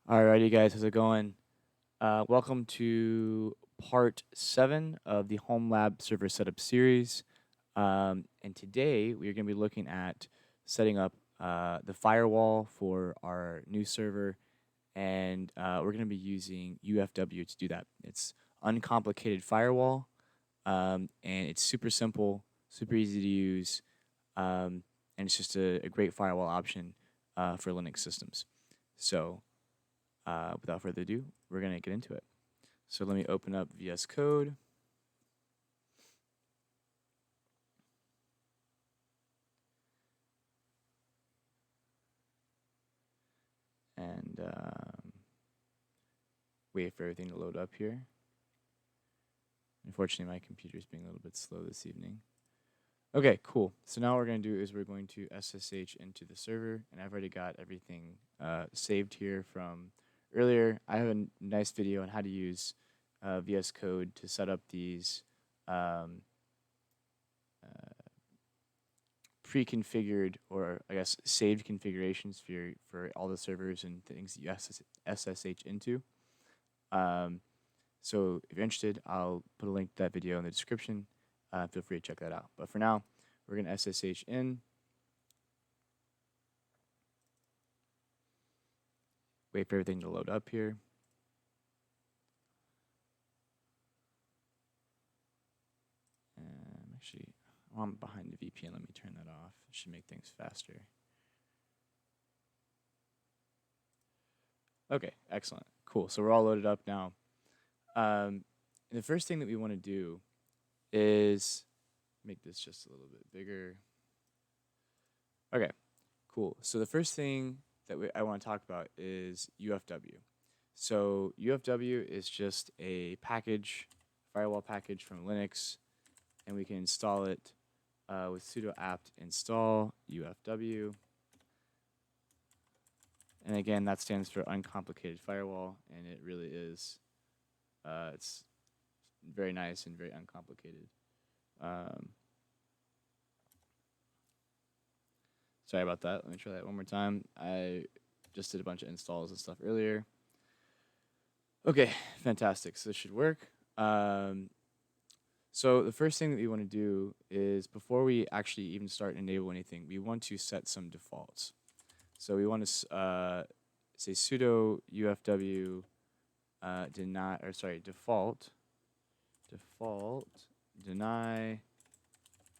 Alrighty, guys, how's it going? Welcome to part 7 of the Home Lab server setup series. And today we are going to be looking at setting up the firewall for our new server, and we're going to be using UFW to do that. It's Uncomplicated Firewall, and it's super simple, super easy to use, and it's just a great firewall option for Linux systems. So without further ado, we're going to get into it. So let me open up VS Code. And wait for everything to load up here. Unfortunately, my computer is being a little bit slow this evening. Okay, cool. So now what we're going to do is we're going to SSH into the server, and I've already got everything saved here from earlier. I have a nice video on how to use VS Code to set up these pre-configured, or I guess saved configurations for all the servers and things that you SSH into. So if you're interested, I'll put a link to that video in the description. Feel free to check that out. But for now, we're going to SSH in. Wait for everything to load up here. Actually, I'm behind the VPN. Let me turn that off. It should make things faster. Okay, excellent. Cool. So we're all loaded up now. The first thing that we want to do is make this just a little bit bigger. Okay, cool. So the first thing that I want to talk about is UFW. So UFW is just a package, firewall package from Linux, and we can install it with sudo apt install UFW. And again, that stands for Uncomplicated Firewall, and it really is. It's very nice and very uncomplicated. Sorry about that. Let me try that one more time. I just did a bunch of installs and stuff earlier. Okay, fantastic. So this should work. So the first thing that we want to do is, before we actually even start and enable anything, we want to set some defaults. So we want to say sudo UFW default deny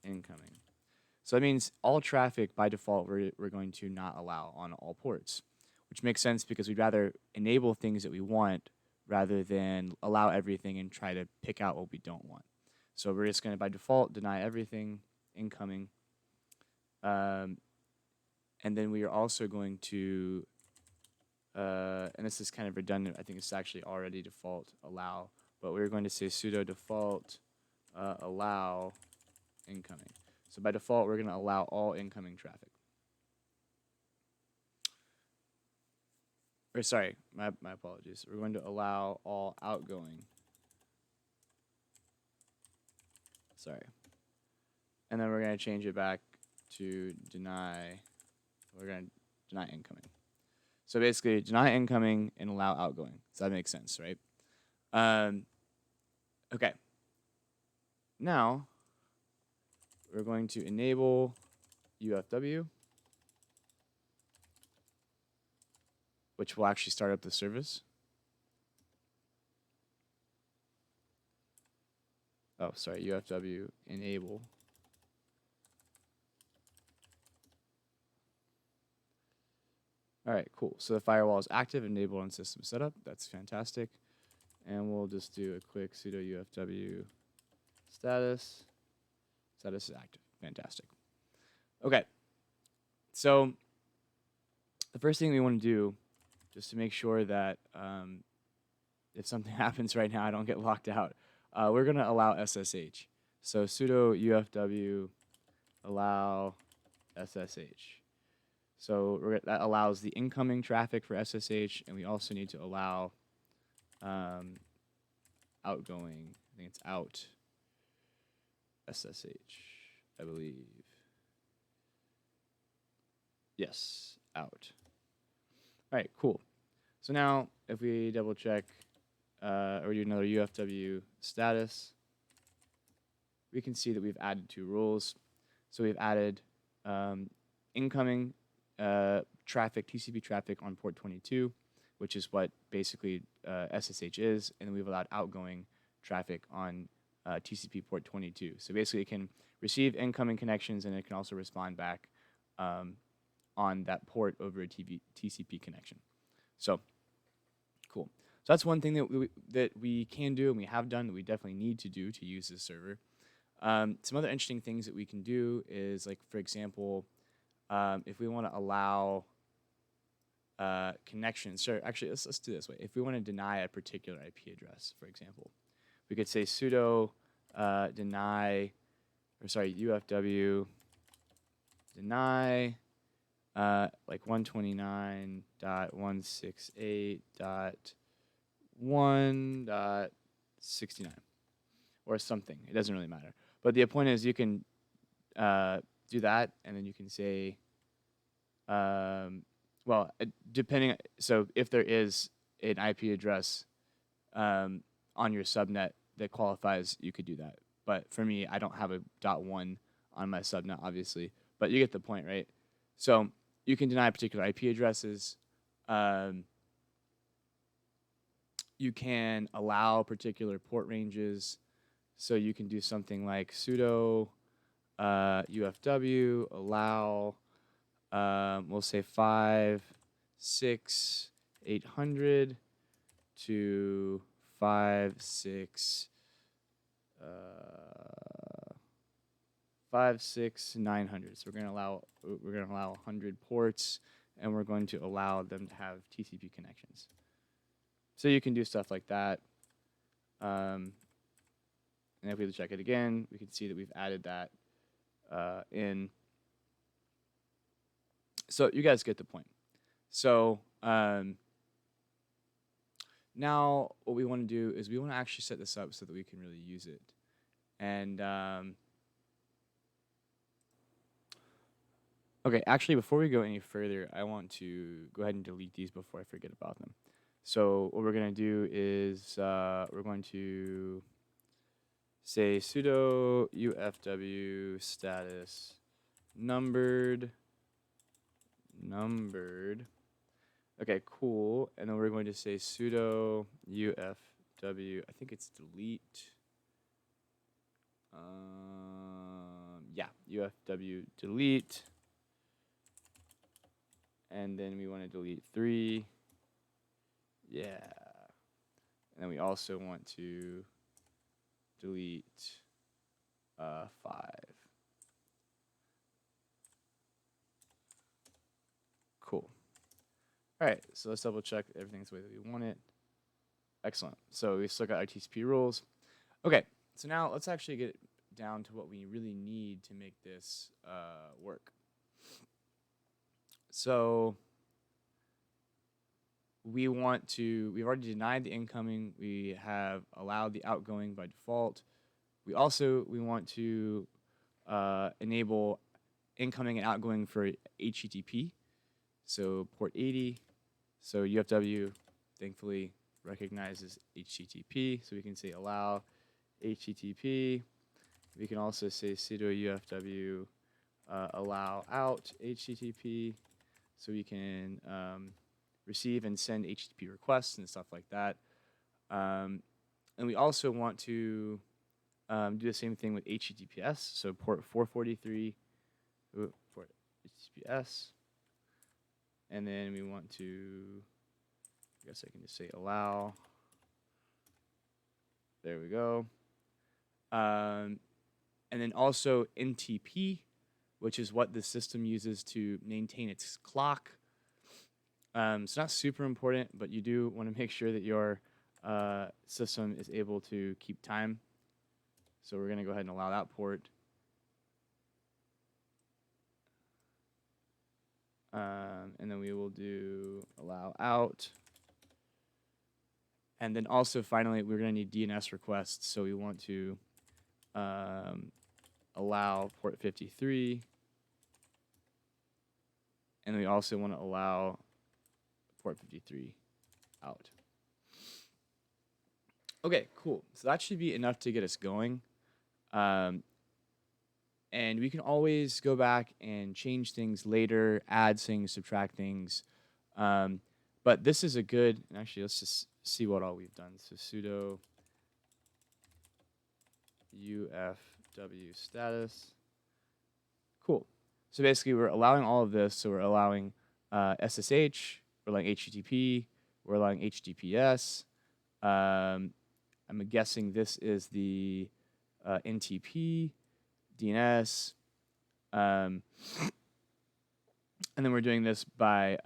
incoming. So that means all traffic by default we're going to not allow on all ports, which makes sense because we'd rather enable things that we want rather than allow everything and try to pick out what we don't want. So we're just going to, by default, deny everything incoming. And then we are also going to, and this is kind of redundant, I think it's actually already default allow, but we're going to say sudo default allow incoming. So by default, we're going to allow all incoming traffic. Or sorry, my apologies. We're going to allow all outgoing. Sorry. And then we're going to change it back to deny. We're going to deny incoming. So basically, deny incoming and allow outgoing. So that makes sense, right? Okay. Now, we're going to enable UFW, which will actually start up the service. Oh, sorry, UFW enable. All right, cool. So the firewall is active, enabled on system setup. That's fantastic. And we'll just do a quick sudo UFW status. Status is active. Fantastic. Okay. So the first thing we want to do, just to make sure that if something happens right now, I don't get locked out, we're going to allow SSH. So sudo UFW allow SSH. So that allows the incoming traffic for SSH, and we also need to allow outgoing. I think it's out SSH, I believe. Yes, out. All right, cool. So now if we double check or do another UFW status, we can see that we've added 2 rules. So we've added incoming traffic, TCP traffic on port 22, which is what basically SSH is, and then we've allowed outgoing traffic on TCP port 22. So basically it can receive incoming connections, and it can also respond back on that port over a TCP connection. So cool. So that's one thing that we can do and we have done that we definitely need to do to use this server. Some other interesting things that we can do is, like, for example, if we want to allow connections. Sure, actually, let's do it this way. If we want to deny a particular IP address, for example, we could say sudo deny, or sorry, UFW deny like 129.168.1.69 or something. It doesn't really matter. But the point is, you can do that, and then you can say, well, depending. So if there is an IP address on your subnet that qualifies, you could do that. But for me, I don't have a .1 on my subnet, obviously. But you get the point, right? So you can deny particular IP addresses. You can allow particular port ranges. So you can do something like sudo UFW allow, we'll say 5.6.800 to 5.6.900. So we're going to allow 100 ports, and we're going to allow them to have TCP connections. So you can do stuff like that. And if we check it again, we can see that we've added that in. So you guys get the point. So now what we want to do is we want to actually set this up so that we can really use it. And okay, actually, before we go any further, I want to go ahead and delete these before I forget about them. So what we're going to do is we're going to say sudo UFW status numbered. Okay, cool. And then we're going to say sudo UFW. I think it's delete. Yeah, UFW delete. And then we want to delete 3. Yeah. And then we also want to delete 5. Cool. All right, so let's double check everything's the way that we want it. Excellent. So we still got our TCP rules. Okay, so now let's actually get down to what we really need to make this work. So we've already denied the incoming. We have allowed the outgoing by default. We want to enable incoming and outgoing for HTTP. So port 80. So UFW thankfully recognizes HTTP. So we can say allow HTTP. We can also say sudo UFW allow out HTTP. So we can receive and send HTTP requests and stuff like that. And we also want to do the same thing with HTTPS. So port 443 for HTTPS. And then we want to, I guess I can just say allow. There we go. And then also NTP, which is what the system uses to maintain its clock. It's not super important, but you do want to make sure that your system is able to keep time. So we're going to go ahead and allow that port. And then we will do allow out. And then also, finally, we're going to need DNS requests. So we want to allow port 53. And we also want to allow port 53 out. Okay, cool. So that should be enough to get us going. And we can always go back and change things later, add things, subtract things. But this is a good, and actually let's just see what all we've done. So sudo UFW status. Cool. So basically we're allowing all of this. So we're allowing SSH, we're allowing HTTP, we're allowing HTTPS. I'm guessing this is the NTP, DNS, and then we're doing this by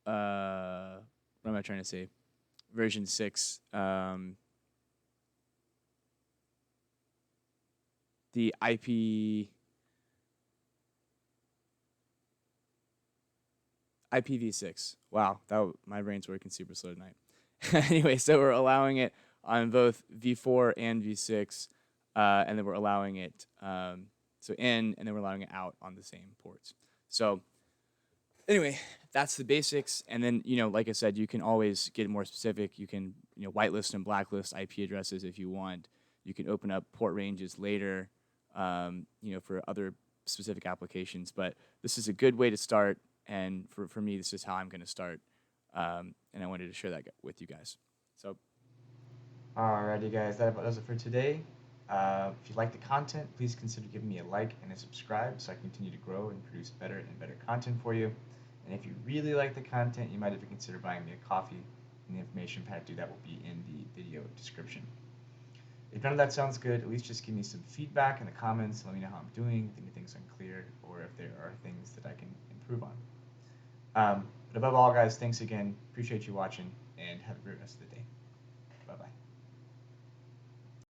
what am I trying to say? Version 6. The IPv6. Wow, my brain's working super slow tonight. Anyway, so we're allowing it on both v4 and v6, and then we're allowing it so in, and then we're allowing it out on the same ports. So anyway, that's the basics. And then, like I said, you can always get more specific. You can, whitelist and blacklist IP addresses if you want. You can open up port ranges later, for other specific applications. But this is a good way to start. And for me, this is how I'm going to start. And I wanted to share that with you guys. So, alrighty, guys, that about does it for today. If you like the content, please consider giving me a like and a subscribe so I can continue to grow and produce better and better content for you. And if you really like the content, you might even consider buying me a coffee, and the information for how to do that will be in the video description. If none of that sounds good, at least just give me some feedback in the comments. Let me know how I'm doing, if anything's unclear, or if there are things that I can improve on. But above all, guys, thanks again. Appreciate you watching, and have a great rest of the day. Bye-bye.